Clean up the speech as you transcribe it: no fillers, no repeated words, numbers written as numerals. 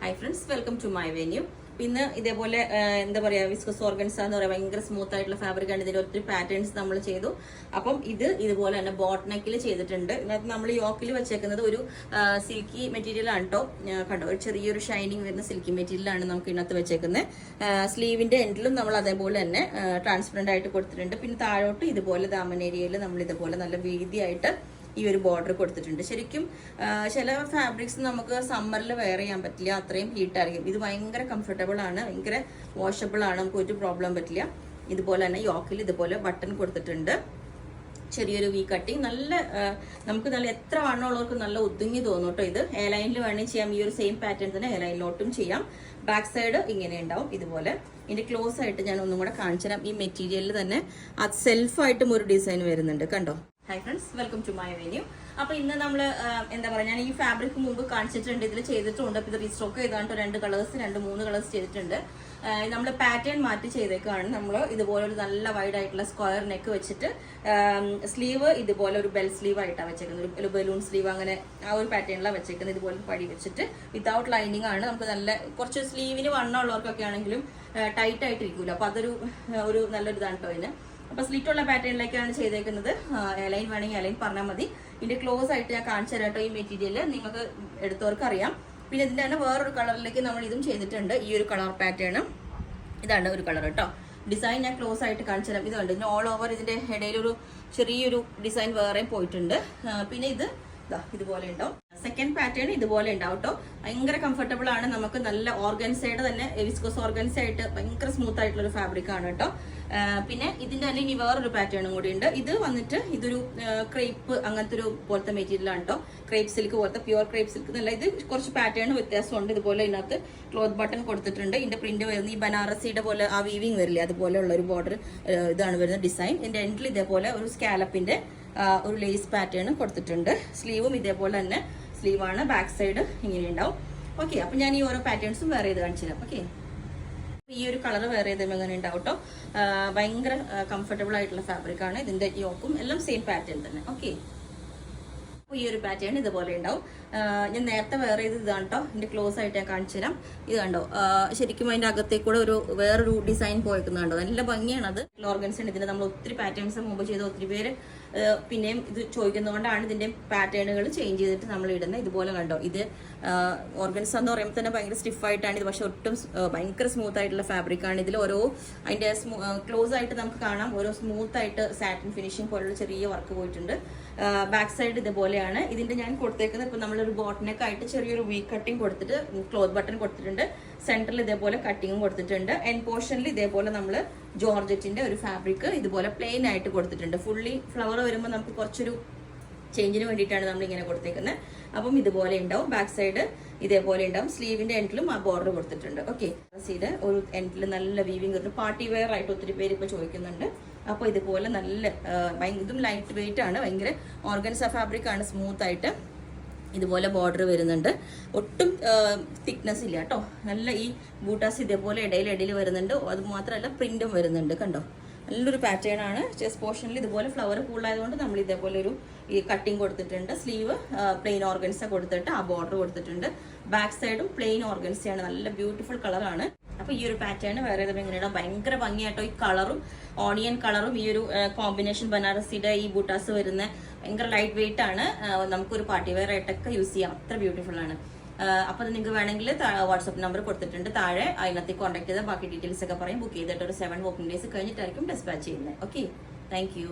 Hi friends, welcome to my venue. ഇന്ന് ഇതേപോലെ എന്താ പറയുക വിസ്കസ് ഓർഗൻസ എന്ന് പറയുക ഭയങ്കര സ്മൂത്ത് ആയിട്ടുള്ള ഫാബ്രിക് ആണ്. ഇതിൽ ഒത്തിരി പാറ്റേൺസ് നമ്മൾ ചെയ്തു. അപ്പം ഇതുപോലെ തന്നെ ബോട്ട് നെക്കിൽ ചെയ്തിട്ടുണ്ട്. ഇതിനകത്ത് നമ്മൾ യോക്കിൽ വെച്ചേക്കുന്നത് ഒരു സിൽക്കി മെറ്റീരിയൽ ആണ് കേട്ടോ. കണ്ടോ, ഒരു ചെറിയൊരു ഷൈനിങ് വരുന്ന സിൽക്കി മെറ്റീരിയൽ ആണ് നമുക്ക് ഇതിനകത്ത് വെച്ചേക്കുന്നത്. സ്ലീവിന്റെ എൻഡിലും നമ്മൾ അതേപോലെ തന്നെ ട്രാൻസ്പെറന്റ് ആയിട്ട് കൊടുത്തിട്ടുണ്ട്. പിന്നെ താഴോട്ട് ഇതുപോലെ ദാമൻ ഏരിയയിൽ നമ്മൾ ഇതുപോലെ നല്ല വീതിയായിട്ട് ഈ ഒരു ബോർഡർ കൊടുത്തിട്ടുണ്ട്. ശരിക്കും ചില ഫാബ്രിക്സ് നമുക്ക് സമ്മറിൽ വെയർ ചെയ്യാൻ പറ്റില്ല, അത്രയും ഹീറ്റ് ആയിരിക്കും. ഇത് ഭയങ്കര കംഫർട്ടബിൾ ആണ്, ഭയങ്കര വാഷബിൾ ആണ്, നമുക്ക് ഒരു പ്രോബ്ലം പറ്റില്ല. ഇതുപോലെ തന്നെ യോക്കിൽ ഇതുപോലെ ബട്ടൺ കൊടുത്തിട്ടുണ്ട്, ചെറിയൊരു വി കട്ടിങ്. നമുക്ക് നല്ല എത്ര വണ്ണമുള്ളവർക്ക് നല്ല ഒതുങ്ങി തോന്നും കേട്ടോ. ഇത് എ ലൈനിൽ വേണമെങ്കിൽ ചെയ്യാം, ഈ ഒരു സെയിം പാറ്റേൺ തന്നെ എ ലൈനിലോട്ടും ചെയ്യാം. ബാക്ക് സൈഡ് ഇങ്ങനെ ഉണ്ടാവും ഇതുപോലെ. ഇതിന്റെ ക്ലോസ് ആയിട്ട് ഞാൻ ഒന്നും കൂടെ കാണിച്ചു തരാം. ഈ മെറ്റീരിയലിൽ തന്നെ അത് സെൽഫായിട്ടും ഒരു ഡിസൈൻ വരുന്നുണ്ട്, കണ്ടോ. Hi friends, welcome to my venue. അപ്പൊ ഇന്ന് നമ്മൾ എന്താ പറയുക, ഞാൻ ഈ ഫാബ്രിക് മുമ്പ് കാണിച്ചിട്ടുണ്ട്, ഇതിൽ ചെയ്തിട്ടുണ്ട്. അപ്പൊ ഇത് റീസ്റ്റോക്ക് ചെയ്താണ്ട് 2 കളേഴ്സ് ചെയ്തിട്ടുണ്ട്. നമ്മൾ പാറ്റേൺ മാറ്റി ചെയ്തേക്കാണ്. നമ്മൾ ഇതുപോലെ ഒരു നല്ല വൈഡ് ആയിട്ടുള്ള സ്ക്വയർ നെക്ക് വെച്ചിട്ട് സ്ലീവ് ഇതുപോലെ ഒരു ബെൽ സ്ലീവ് ആയിട്ടാണ് വെച്ചേക്കുന്നത്, ഒരു ബലൂൺ സ്ലീവ്, അങ്ങനെ ആ ഒരു പാറ്റേണിലാണ് വെച്ചേക്കുന്നത്. ഇതുപോലെ പടി വെച്ചിട്ട് വിത്തൗട്ട് ലൈനിങ് ആണ്. നമുക്ക് നല്ല കുറച്ച് സ്ലീവിന് വണ്ണമുള്ളവർക്കൊക്കെ ആണെങ്കിലും ടൈറ്റ് ആയിട്ടിരിക്കൂല. അപ്പൊ അതൊരു നല്ലൊരു ഇതാണ് കേട്ടോ ഇതിന്. അപ്പൊ സ്ലിറ്റ് ഉള്ള പാറ്റേണിലേക്കാണ് ചെയ്തേക്കുന്നത്. എലൈൻ വേണമെങ്കിൽ എലൈൻ പറഞ്ഞാൽ മതി. ഇതിന്റെ ക്ലോസ് ആയിട്ട് ഞാൻ കാണിച്ചു തരാം കേട്ടോ. ഈ മെറ്റീരിയൽ നിങ്ങൾക്ക് എടുത്തവർക്ക് അറിയാം. പിന്നെ ഇതിന്റെ തന്നെ വേറൊരു കളറിലേക്ക് നമ്മൾ ഇതും ചെയ്തിട്ടുണ്ട്. ഈ ഒരു കളർ പാറ്റേൺ ഇതാണ് ഒരു കളർ കേട്ടോ. ഡിസൈൻ ഞാൻ ക്ലോസ് ആയിട്ട് കാണിച്ചു തരാം. ഇതുണ്ട്, ഇതിന് ഓൾ ഓവർ ഇതിന്റെ ഇടയിലൊരു ചെറിയൊരു ഡിസൈൻ വേറെയും പോയിട്ടുണ്ട്. പിന്നെ ഇതുപോലെ ഉണ്ടാവും. സെക്കൻഡ് പാറ്റേൺ ഇതുപോലെ ഉണ്ടാവും കേട്ടോ. ഭയങ്കര കംഫർട്ടബിൾ ആണ്. നമുക്ക് നല്ല ഓർഗൻസയുടെ തന്നെ വിസ്കോസ് ഓർഗൻസ ആയിട്ട് ഭയങ്കര സ്മൂത്ത് ആയിട്ടുള്ള ഒരു ഫാബ്രിക് ആണ് കേട്ടോ. പിന്നെ ഇതിന്റെ തന്നെ ഇനി വേറൊരു പാറ്റേണും കൂടി ഉണ്ട്. ഇത് വന്നിട്ട് ഇതൊരു ക്രേപ്പ് അങ്ങനത്തെ ഒരു പോലത്തെ മെറ്റീരിയൽ ആണ് കേട്ടോ. ക്രേപ്പ് സിൽക്ക് പോലത്തെ പ്യുവർ ക്രേപ്പ് സിൽക്ക് എന്നല്ല, ഇത് കുറച്ച് പാറ്റേൺ വ്യത്യാസമുണ്ട്. ഇതുപോലെ ഇതിനകത്ത് ക്ലോത്ത് ബട്ടൺ കൊടുത്തിട്ടുണ്ട്. ഇതിന്റെ പ്രിന്റ് വരുന്നത് ഈ ബനാറസിയുടെ പോലെ ആ വീവിങ് വരില്ലേ, അതുപോലെയുള്ള ഒരു ബോർഡർ ഇതാണ് വരുന്ന ഡിസൈൻ. ഇതിന്റെ എൻഡിൽ ഇതേപോലെ ഒരു സ്കാലപ്പിന്റെ ഒരു ലേസ് പാറ്റേൺ കൊടുത്തിട്ടുണ്ട്. സ്ലീവും ഇതേപോലെ തന്നെ സ്ലീവാണ്. ബാക്ക് സൈഡ് ഇങ്ങനെ ഉണ്ടാവും. ഓക്കെ, അപ്പൊ ഞാൻ ഈ ഓരോ പാറ്റേൺസും വേറെ ചെയ്ത് കാണിച്ചു തരാം. ഓക്കെ, ഈ ഒരു കളർ വേറെ ചെയ്ത് എങ്ങനെ ഉണ്ടാവും കേട്ടോ. ഭയങ്കര കംഫർട്ടബിൾ ആയിട്ടുള്ള ഫാബ്രിക് ആണ്. ഇതിന്റെ യോക്കും എല്ലാം സെയിം പാറ്റേൺ തന്നെ. ഓക്കെ, ഈ ഒരു പാറ്റേൺ ഇതുപോലെ ഉണ്ടാവും. ഞാൻ നേരത്തെ വേറെ ചെയ്ത് ഇതാണ് കേട്ടോ. ഇതിന്റെ ക്ലോസ് ആയിട്ട് ഞാൻ കാണിച്ചു തരാം. ഇത് കണ്ടോ, ശരിക്കും അതിന്റെ അകത്തേക്കൂടെ വേറൊരു ഡിസൈൻ പോയേക്കുന്നുണ്ടോ. നല്ല ഭംഗിയാണ്. അത് ഓർഗൻസാണ്. ഇതിന്റെ നമ്മൾ ഒത്തിരി പാറ്റേൺസ് മുമ്പ് ചെയ്ത് ഒത്തിരി പേര് പിന്നെയും ഇത് ചോദിക്കുന്നതുകൊണ്ടാണ് ഇതിന്റെ പാറ്റേണുകൾ ചേഞ്ച് ചെയ്തിട്ട് നമ്മൾ ഇടുന്നത്. ഇതുപോലെ കണ്ടോ, ഇത് ഓർഗൻസ എന്ന് പറയുമ്പോൾ തന്നെ ഭയങ്കര സ്റ്റിഫായിട്ടാണ് ഇത്, പക്ഷെ ഒട്ടും ഭയങ്കര സ്മൂത്ത് ആയിട്ടുള്ള ഫാബ്രിക് ആണ്. ഇതിൽ ഓരോ അതിന്റെ ക്ലോസ് ആയിട്ട് നമുക്ക് കാണാം, ഓരോ സ്മൂത്ത് ആയിട്ട് സാറ്റിൻ ഫിനിഷിംഗ് പോലുള്ള ചെറിയ വർക്ക് പോയിട്ടുണ്ട്. ബാക്ക് സൈഡ് ഇതുപോലെയാണ്. ഇതിന്റെ ഞാൻ കൊടുത്തേക്കുന്നത് ഇപ്പൊ നമ്മളൊരു ബോട്ടിനൊക്കെ ആയിട്ട് ചെറിയൊരു വി കട്ടിങ് കൊടുത്തിട്ട് ക്ലോത്ത് ബട്ടൺ കൊടുത്തിട്ടുണ്ട്. സെന്ററിൽ ഇതേപോലെ കട്ടിങ്ങും കൊടുത്തിട്ടുണ്ട്. എൻഡ് പോർഷനിൽ ഇതേപോലെ നമ്മൾ ജോർജറ്റിന്റെ ഒരു ഫാബ്രിക് ഇതുപോലെ പ്ലെയിൻ ആയിട്ട് കൊടുത്തിട്ടുണ്ട്. ഫുള്ളി ഫ്ലവർ വരുമ്പോൾ നമുക്ക് കുറച്ചൊരു ചേഞ്ചിന് വേണ്ടിയിട്ടാണ് നമ്മൾ ഇങ്ങനെ കൊടുത്തേക്കുന്നത്. അപ്പം ഇതുപോലെ ഉണ്ടാവും. ബാക്ക് സൈഡ് ഇതേപോലെ ഉണ്ടാവും. സ്ലീവിന്റെ എൻഡിലും ആ ബോർഡർ കൊടുത്തിട്ടുണ്ട്. ഓക്കെ, സീഡ് ഒരു എൻഡിൽ നല്ല വീവിങ് വരുന്നു. പാർട്ടി വെയർ ആയിട്ട് ഒത്തിരി പേര് ഇപ്പൊ ചോദിക്കുന്നുണ്ട്. അപ്പോൾ ഇതുപോലെ നല്ല ഇതും ലൈറ്റ് വെയിറ്റ് ആണ്, ഭയങ്കര ഓർഗൻസ ഫാബ്രിക് ആണ്, സ്മൂത്ത് ആയിട്ട് ഇതുപോലെ ബോർഡർ വരുന്നുണ്ട്. ഒട്ടും തിക്നെസ് ഇല്ല കേട്ടോ. നല്ല ഈ ബൂട്ടാസ് ഇതേപോലെ ഇടയിൽ വരുന്നുണ്ട്. അത് മാത്രമല്ല പ്രിന്റും വരുന്നുണ്ട്, കണ്ടോ. നല്ലൊരു പാറ്റേൺ ആണ്. ചെസ്റ്റ് പോർഷനിൽ ഇതുപോലെ ഫ്ലവർ കൂടുതലായതുകൊണ്ട് നമ്മൾ ഇതേപോലെ ഒരു ഈ കട്ടിങ് കൊടുത്തിട്ടുണ്ട്. സ്ലീവ് പ്ലെയിൻ ഓർഗൻസ കൊടുത്തിട്ട് ആ ബോർഡർ കൊടുത്തിട്ടുണ്ട്. ബാക്ക് സൈഡും പ്ലെയിൻ ഓർഗൻസയാണ്. നല്ല ബ്യൂട്ടിഫുൾ കളറാണ്. അപ്പൊ ഈ ഒരു പാറ്റേൺ വേറെ എങ്ങനെയാണ്, ഭയങ്കര ഭംഗിയായിട്ടോ. ഈ കളറും ഓണിയൻ കളറും ഈ ഒരു കോമ്പിനേഷൻ ബനാറസിയുടെ ഈ ബൂട്ടാസ് വരുന്ന ഭയങ്കര ലൈറ്റ് വെയിറ്റ് ആണ്. നമുക്കൊരു പാർട്ടി വെയർ ആയിട്ടൊക്കെ യൂസ് ചെയ്യാം, അത്ര ബ്യൂട്ടിഫുൾ ആണ്. അപ്പൊ നിങ്ങൾക്ക് വേണമെങ്കിൽ വാട്സ്ആപ്പ് നമ്പർ കൊടുത്തിട്ടുണ്ട് താഴെ, അതിനകത്ത് കോൺടാക്ട് ചെയ്താൽ ബാക്കി ഡീറ്റെയിൽസ് ഒക്കെ പറയും. ബുക്ക് ചെയ്തിട്ട് ഒരു 7 വർക്കിംഗ് ഡേയ്സ് കഴിഞ്ഞിട്ടായിരിക്കും ഡിസ്പാച്ച് ചെയ്യുന്നത്. Okay, thank you.